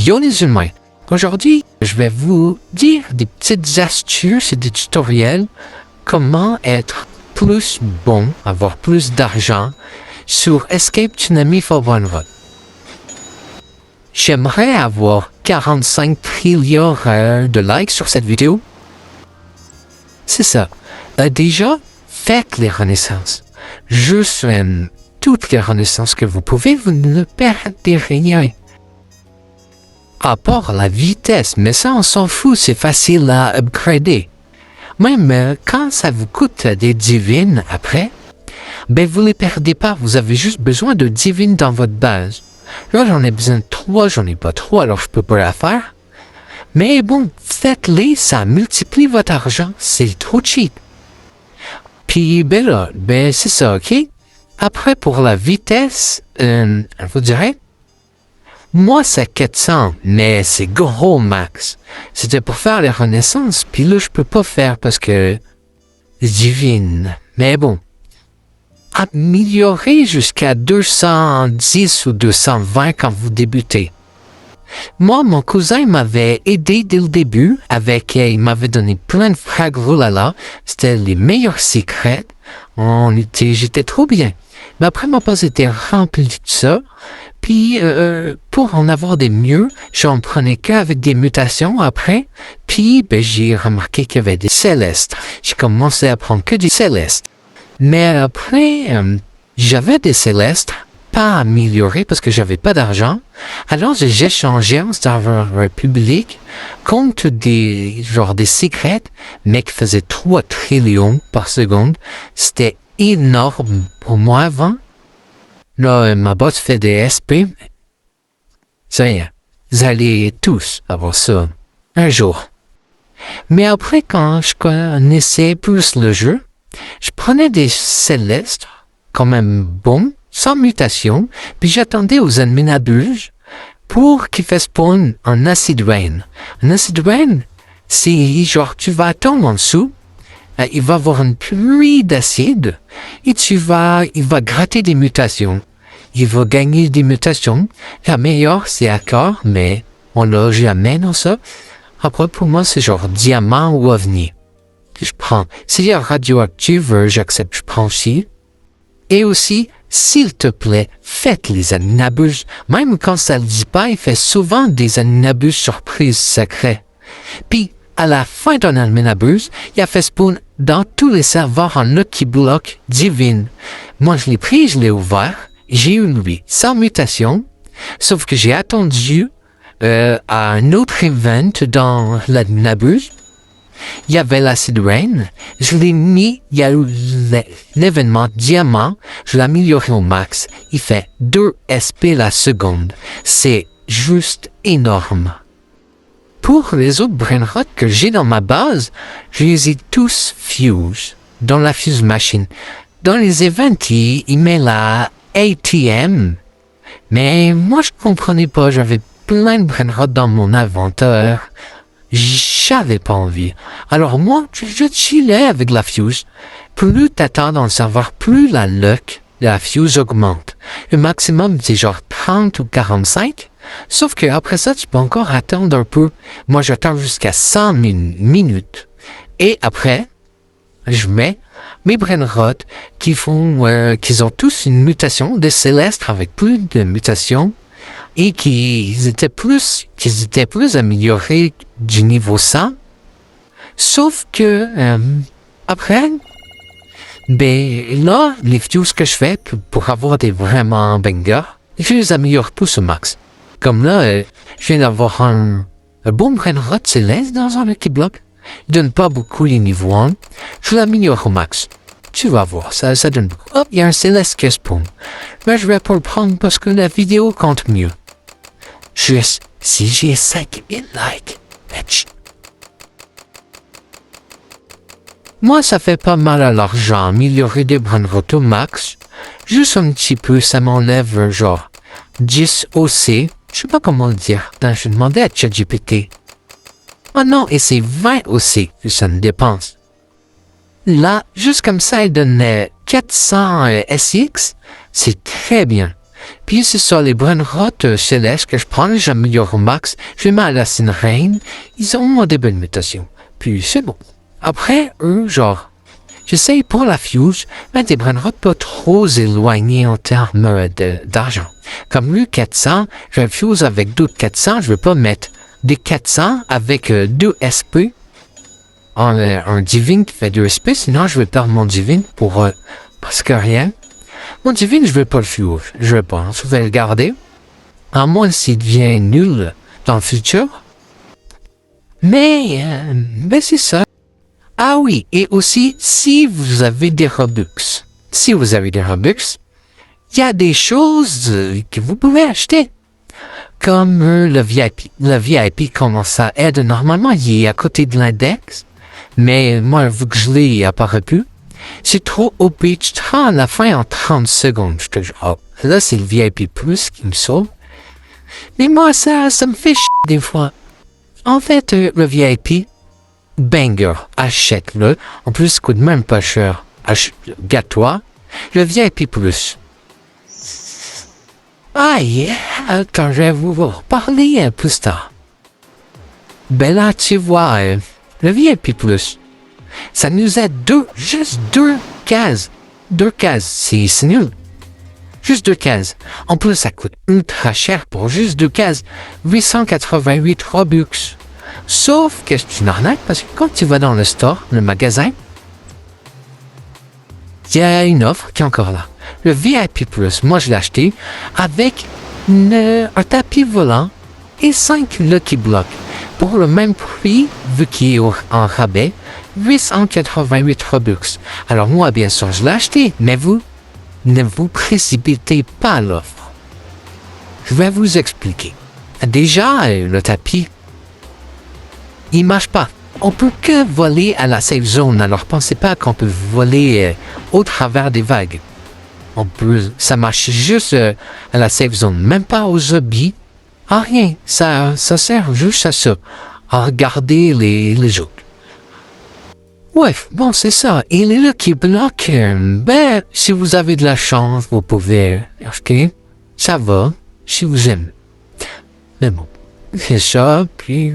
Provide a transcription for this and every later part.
Yo les humains, aujourd'hui je vais vous dire des petites astuces et des tutoriels comment être plus bon, avoir plus d'argent sur Escape Tsunami for One Run. J'aimerais avoir 45 trillions de likes sur cette vidéo. C'est ça. Déjà, faites les renaissances. Juste toutes les renaissances que vous pouvez, vous ne perdez rien. À part la vitesse, mais ça on s'en fout, c'est facile à upgrader. Même quand ça vous coûte des divines après, ben vous les perdez pas, vous avez juste besoin de divines dans votre base. Là j'en ai besoin de 3, j'en ai pas 3, alors je peux pas la faire. Mais bon, faites-les, ça multiplie votre argent, c'est trop cheap. Puis ben là, ben c'est ça, ok? Après pour la vitesse, je vous dirais, moi, c'est 400, mais c'est gros max. C'était pour faire les renaissances, puis là, je peux pas faire parce que divine. Mais bon, améliorer jusqu'à 210 ou 220 quand vous débutez. Moi, mon cousin m'avait aidé dès le début il m'avait donné plein de frags roulala. C'était les meilleurs secrets. J'étais trop bien. Mais après, mon poste était rempli de ça. Puis, pour en avoir des mieux, j'en prenais qu'avec des mutations après. Puis, ben, j'ai remarqué qu'il y avait des célestes. J'ai commencé à prendre que des célestes. Mais après, j'avais des célestes pas améliorés parce que j'avais pas d'argent. Alors, j'ai changé en serveur public contre des secrets, mais qui faisaient 3 trillions par seconde. C'était énorme pour moi avant. Là, ma boss fait des SP. Ça y est, vous allez tous avoir ça un jour. Mais après, quand je connaissais plus le jeu, je prenais des célestes, quand même bons, sans mutation, puis j'attendais aux ennemis n'abusent pour qu'ils fassent spawn un acid rain. Un acid rain, c'est genre tu vas attendre en dessous, il va avoir une pluie d'acide et il va gratter des mutations. Il va gagner des mutations. La meilleure, c'est Accord, mais on l'a jamais dans ça. Après, pour moi, c'est genre diamant ou ovni. Je prends. S'il y a radioactive, j'accepte, je prends aussi. Et aussi, s'il te plaît, faites les Anunabus. Même quand ça le dit pas, il fait souvent des Anunabus surprises secrets. Puis, à la fin d'un Anunabus, il a fait spawn dans tous les serveurs en Lucky Block divine. Moi, je l'ai pris, je l'ai ouvert. J'ai eu lui, sans mutation, sauf que j'ai attendu à un autre event dans l'Anunabus. Il y avait l'acid rain, je l'ai mis, il y a eu l'événement diamant, je l'ai amélioré au max. Il fait 2 SP la seconde. C'est juste énorme. Pour les autres brainrots que j'ai dans ma base, je les ai tous fuse, dans la fuse machine. Dans les events, il met la ATM, mais moi je comprenais pas, j'avais plein de brainrots dans mon inventaire. J'avais pas envie. Alors moi, je chillais avec la fuse. Plus t'attends dans le serveur, plus la luck de la fuse augmente. Le maximum, c'est genre 30 ou 45. Sauf que après ça, tu peux encore attendre un peu. Moi, j'attends jusqu'à 100 minutes. Et après, je mets mes brainrots qui qu'ils ont tous une mutation de célestes avec plus de mutations. Et qu'ils étaient plus améliorés du niveau 100. Sauf que, après, ben, là, les fuses que je fais pour avoir des vraiment bangers, je les améliore tous au max. Comme là, je viens d'avoir un bon brainrot céleste dans un Lucky Block. Il donne pas beaucoup les niveaux 1. Je l'améliore au max. Tu vas voir, ça donne beaucoup. Hop, il y a un céleste qui spawn. Mais je vais pas le prendre parce que la vidéo compte mieux. Juste, si j'ai 5000 likes, bitch. Moi, ça fait pas mal à l'argent, améliorer des brainrots au max. Juste un petit peu, ça m'enlève genre 10 OC. Je sais pas comment le dire. Attends, je demandais à ChatGPT. Oh non, et c'est 20 OC que ça me dépense. Là, juste comme ça, il donnait 400 SX. C'est très bien. Puis c'est ça, les brainrots célestes que je prends, j'améliore au max, je les mets à la Reine, ils ont des bonnes mutations. Puis c'est bon. Après, eux, genre, j'essaye pour la Fuse, mais des brainrots pas trop éloignés en termes d'argent. Comme lui, 400, j'ai un Fuse avec d'autres 400, je veux pas mettre des 400 avec 2 SP, un Divine qui fait 2 SP, sinon je vais perdre mon Divine pour presque rien. Mon Divine, je veux pas le Fuse, je veux pas, je vais le garder, à moins s'il devient nul dans le futur. Mais c'est ça. Ah oui, et aussi, si vous avez des Robux, il y a des choses que vous pouvez acheter. Comme le VIP. Le VIP, comment ça aide normalement, il est à côté de l'index. Mais moi, vu que je l'ai, il apparaît plus. C'est trop OP, je te rends à la fin en 30 secondes. Je te dis, oh, là, c'est le VIP Plus qui me sauve. Mais moi, ça me fait chier des fois. En fait, le VIP, banger, achète-le. En plus, ça coûte même pas cher. Gâte-toi. Le VIP Plus. Aïe, quand je vais vous reparler un peu tard. Ben là, tu vois, le VIP Plus, ça nous aide juste deux cases. 2 cases, c'est nul. Juste 2 cases. En plus, ça coûte ultra cher pour juste 2 cases. 888 Robux. Sauf que c'est une arnaque parce que quand tu vas dans le store, le magasin, il y a une offre qui est encore là. Le VIP Plus, moi je l'ai acheté avec un tapis volant et 5 Lucky Blocks. Pour le même prix, vu qu'il est en rabais, 888 Robux. Alors moi, bien sûr, je l'ai acheté, mais vous, ne vous précipitez pas à l'offre. Je vais vous expliquer. Déjà, le tapis, il marche pas. On peut que voler à la safe zone, alors pensez pas qu'on peut voler au travers des vagues. Ça marche juste à la safe zone, même pas aux zombies. Ah rien, ça sert juste à ça, à regarder les autres. Ouais, bon c'est ça. Et les Lucky Blocks, si vous avez de la chance, vous pouvez acheter. Ça va, si vous aimez. Mais bon, c'est ça, puis...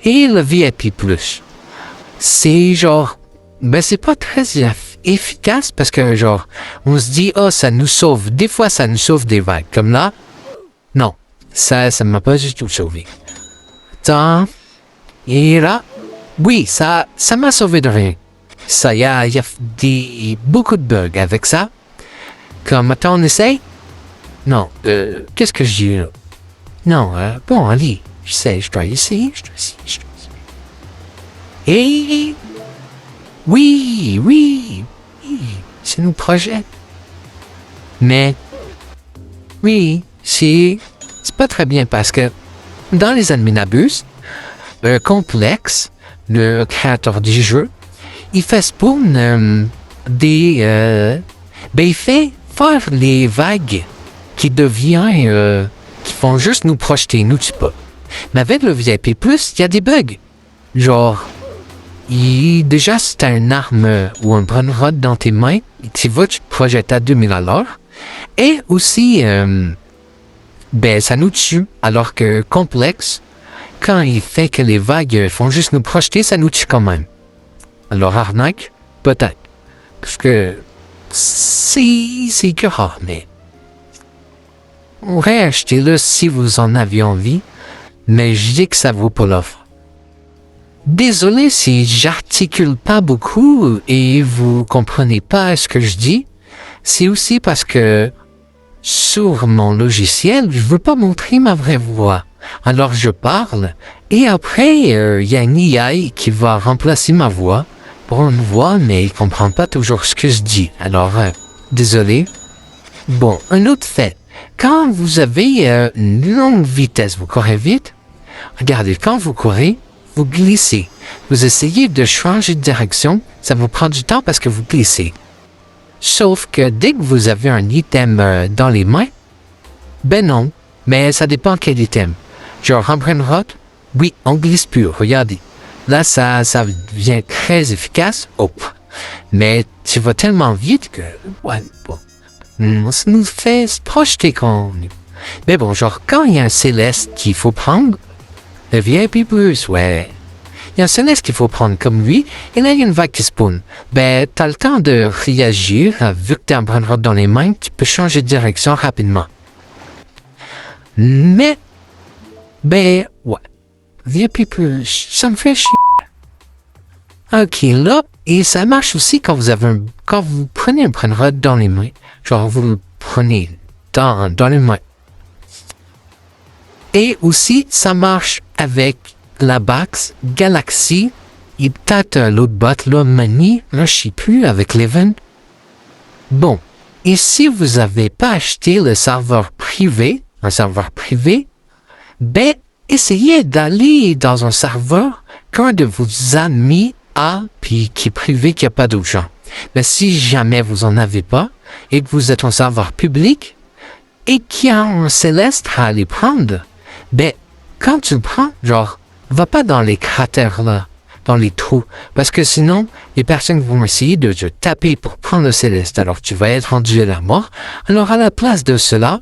Et le VIP Plus, c'est genre... c'est pas très efficace parce que genre, on se dit, ça nous sauve. Des fois, ça nous sauve des vagues. Comme là, non, ça m'a pas du tout sauvé. Attends, et là, oui, ça m'a sauvé de rien. Ça, y a beaucoup de bugs avec ça. Comme, attends, on essaye? Non, qu'est-ce que je dis là? Non, bon, allez, je dois essayer. Et... Oui, c'est nos projets. Mais, oui, c'est pas très bien parce que dans les Adminabus, le complexe, le créateur du jeu, il fait spawn il fait faire les vagues qui font juste nous projeter, nous tue pas. Mais avec le VIP+, il y a des bugs. Genre, déjà, si t'as une arme ou un brainrod dans tes mains, tu vas te projeter à 2000 à l'heure. Et aussi, ça nous tue. Alors que complexe, quand il fait que les vagues font juste nous projeter, ça nous tue quand même. Alors arnaque, peut-être. Parce que c'est que rare, mais réachetez-le si vous en avez envie, mais je dis que ça vaut pas l'offre. Désolé si j'articule pas beaucoup et vous comprenez pas ce que je dis. C'est aussi parce que sur mon logiciel, je veux pas montrer ma vraie voix. Alors je parle et après, il y a une IA qui va remplacer ma voix pour une voix, mais il comprend pas toujours ce que je dis. Alors, désolé. Bon, un autre fait. Quand vous avez une longue vitesse, vous courez vite. Regardez, quand vous courez, vous glissez. Vous essayez de changer de direction, ça vous prend du temps parce que vous glissez. Sauf que dès que vous avez un item dans les mains, non, mais ça dépend quel item. Genre en brainrot, oui, on glisse plus, regardez. Là, ça devient très efficace. Mais tu vas tellement vite que... Ouais, bon. Ça nous fait se projeter qu'on... Mais bon, genre, quand il y a un céleste qu'il faut prendre, le VIP plus, ouais. Il y a un céleste qu'il faut prendre comme lui, et là, il y a une vague qui spawn. Ben, t'as le temps de réagir, vu que t'as un brain rot dans les mains, tu peux changer de direction rapidement. Mais, ben, ouais. VIP plus, ça me fait chier. Ok, là, et ça marche aussi quand quand vous prenez un brain rot dans les mains. Genre, vous le prenez dans les mains. Et aussi, ça marche avec la box Galaxy et peut-être l'autre bot, là, Mani, là, je sais plus, avec l'event. Bon, et si vous n'avez pas acheté le serveur privé, ben, essayez d'aller dans un serveur qu'un de vos amis a, puis qui est privé, qui n'a pas d'argent. Mais si jamais vous en avez pas, et que vous êtes un serveur public, et qu'il y a un céleste à aller prendre, ben, quand tu le prends, genre, va pas dans les cratères là, dans les trous, parce que sinon, les personnes vont essayer de te taper pour prendre le céleste, alors tu vas être rendu à la mort. Alors à la place de cela,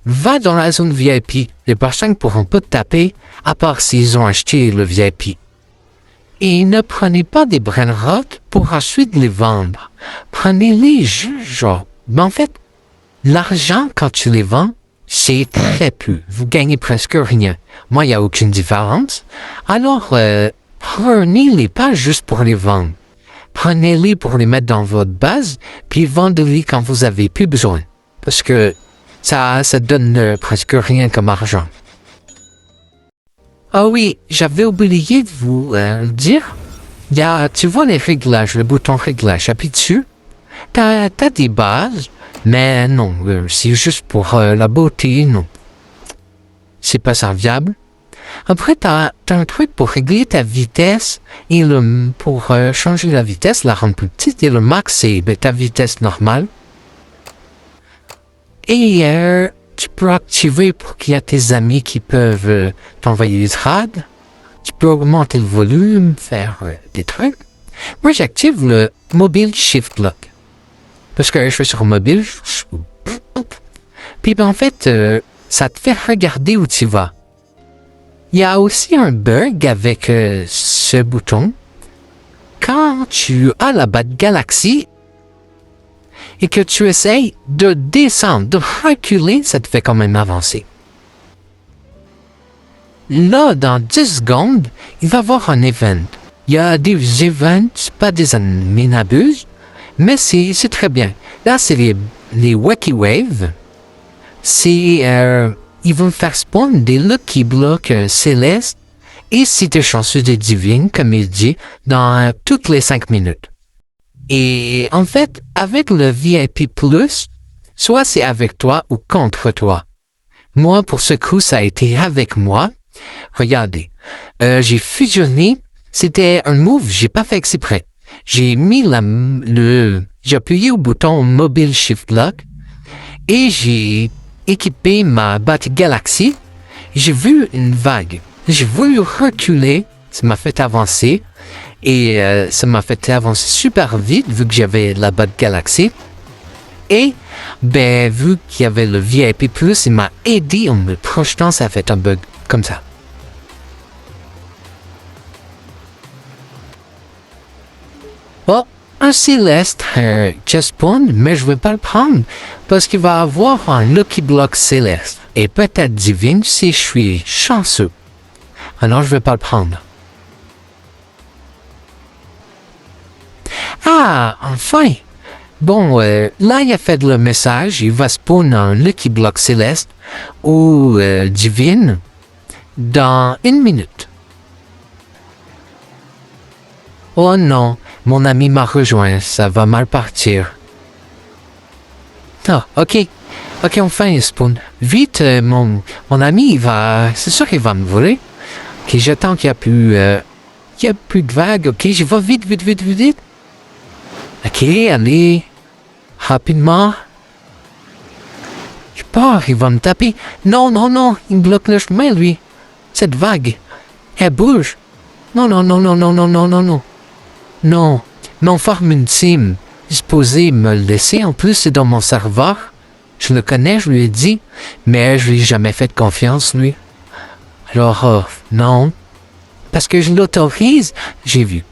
va dans la zone VIP. Les personnes pourront pas te taper, à part s'ils ont acheté le VIP. Et ne prenez pas des brain rot pour ensuite les vendre. Prenez-les genre, mais en fait, l'argent quand tu les vends, c'est très peu. Vous gagnez presque rien. Moi, il n'y a aucune différence. Alors, prenez-les pas juste pour les vendre. Prenez-les pour les mettre dans votre base, puis vendez-les quand vous avez plus besoin. Parce que ça donne presque rien comme argent. Ah oui, j'avais oublié de vous le dire. Tu vois les réglages, le bouton réglage, appuie dessus. T'as des bases. Mais non, c'est juste pour la beauté, non. C'est pas serviable. Après, t'as un truc pour régler ta vitesse et pour changer la vitesse, la rendre plus petite, et le max, c'est ta vitesse normale. Et tu peux activer pour qu'il y ait tes amis qui peuvent t'envoyer des trades. Tu peux augmenter le volume, faire des trucs. Moi, j'active le Mobile Shift Lock. Parce que je suis sur mobile, puis ben, en fait, ça te fait regarder où tu vas. Il y a aussi un bug avec ce bouton. Quand tu as la batte Galaxy et que tu essayes de descendre, de reculer, ça te fait quand même avancer. Là, dans 10 secondes, il va y avoir un event. Il y a des events, pas des n'abuse. Mais c'est très bien. Là, c'est les Wacky Wave. Ils vont faire spawn des Lucky Blocks célestes. Et si t'es chanceux de divine, comme il dit, dans toutes les 5 minutes. Et en fait, avec le VIP+, soit c'est avec toi ou contre toi. Moi, pour ce coup, ça a été avec moi. Regardez, j'ai fusionné. C'était un move, j'ai pas fait exprès. J'ai mis j'ai appuyé au bouton Mobile Shift Lock et j'ai équipé ma batte Galaxy. J'ai vu une vague. J'ai voulu reculer, ça m'a fait avancer et ça m'a fait avancer super vite vu que j'avais la batte Galaxy. Et ben vu qu'il y avait le VIP+, il m'a aidé en me projetant, ça a fait un bug comme ça. Oh, un céleste just spawn, mais je vais pas le prendre parce qu'il va avoir un Lucky Block céleste et peut-être divine si je suis chanceux. Alors je vais pas le prendre. Ah, enfin! Bon, là il a fait le message, il va spawn un Lucky Block céleste ou divine dans 1 minute. Oh non, mon ami m'a rejoint, ça va mal partir. Ah, ok, enfin il spawn. Vite, mon ami, c'est sûr qu'il va me voler. Ok, j'attends qu'il n'y a plus de vagues, ok, je vais vite. Ok, allez, rapidement. Je pars, il va me taper. Non, il me bloque le chemin, lui. Cette vague, elle bouge. Non. Non, mais on forme une team. disposé me le laisser. En plus, c'est dans mon serveur. Je le connais, je lui ai dit, mais je lui ai jamais fait confiance, lui. Alors, non. Parce que je l'autorise, j'ai vu.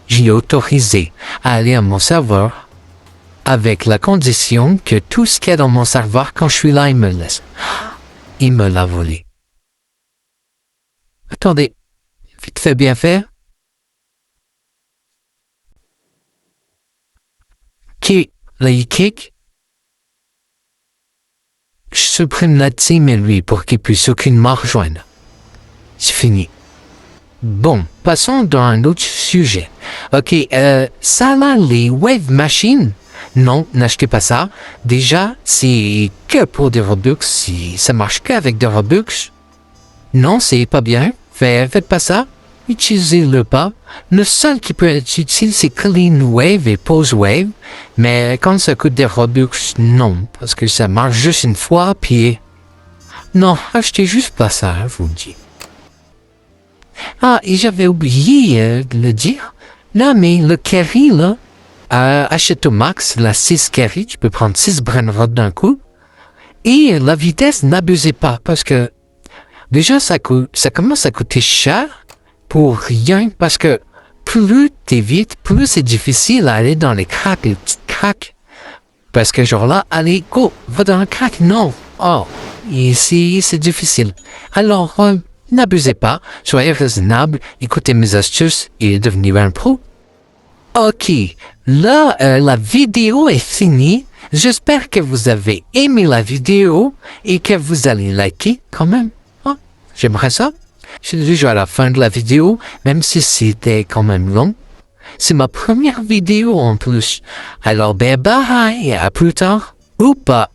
J'ai autorisé à aller à mon serveur avec la condition que tout ce qu'il y a dans mon serveur, quand je suis là, il me le laisse. Il me l'a volé. Attendez, vite fait, bien fait. OK, là, il kick. Je supprime la team et lui pour qu'il puisse aucunement rejoindre. C'est fini. Bon, passons dans un autre sujet. OK, ça là, les Wave Machines. Non, n'achetez pas ça. Déjà, c'est que pour des Robux. Si ça marche qu'avec des Robux. Non, c'est pas bien. Faites pas ça. Utilisez-le pas. Le seul qui peut être utile, c'est Clean Wave et Pose Wave. Mais quand ça coûte des Robux, non. Parce que ça marche juste une fois, puis... Non, achetez juste pas ça, je vous le dis. Ah, et j'avais oublié de le dire. Là, mais le carry, là, achète au max la 6 carry. Tu peux prendre 6 Brainrot d'un coup. Et la vitesse, n'abusez pas, parce que déjà, ça commence à coûter cher pour rien, parce que plus t'es vite, plus c'est difficile à aller dans les cracks, les petites cracks. Parce que genre là, allez, go, va dans le crack, non. Oh, ici, c'est difficile. Alors, n'abusez pas, soyez raisonnable, écoutez mes astuces et devenez un pro. Ok, là, la vidéo est finie. J'espère que vous avez aimé la vidéo et que vous allez liker quand même. Oh, j'aimerais ça. Je suis déjà à la fin de la vidéo, même si c'était quand même long. C'est ma première vidéo en plus. Alors, bye bye, à plus tard. Ou pas.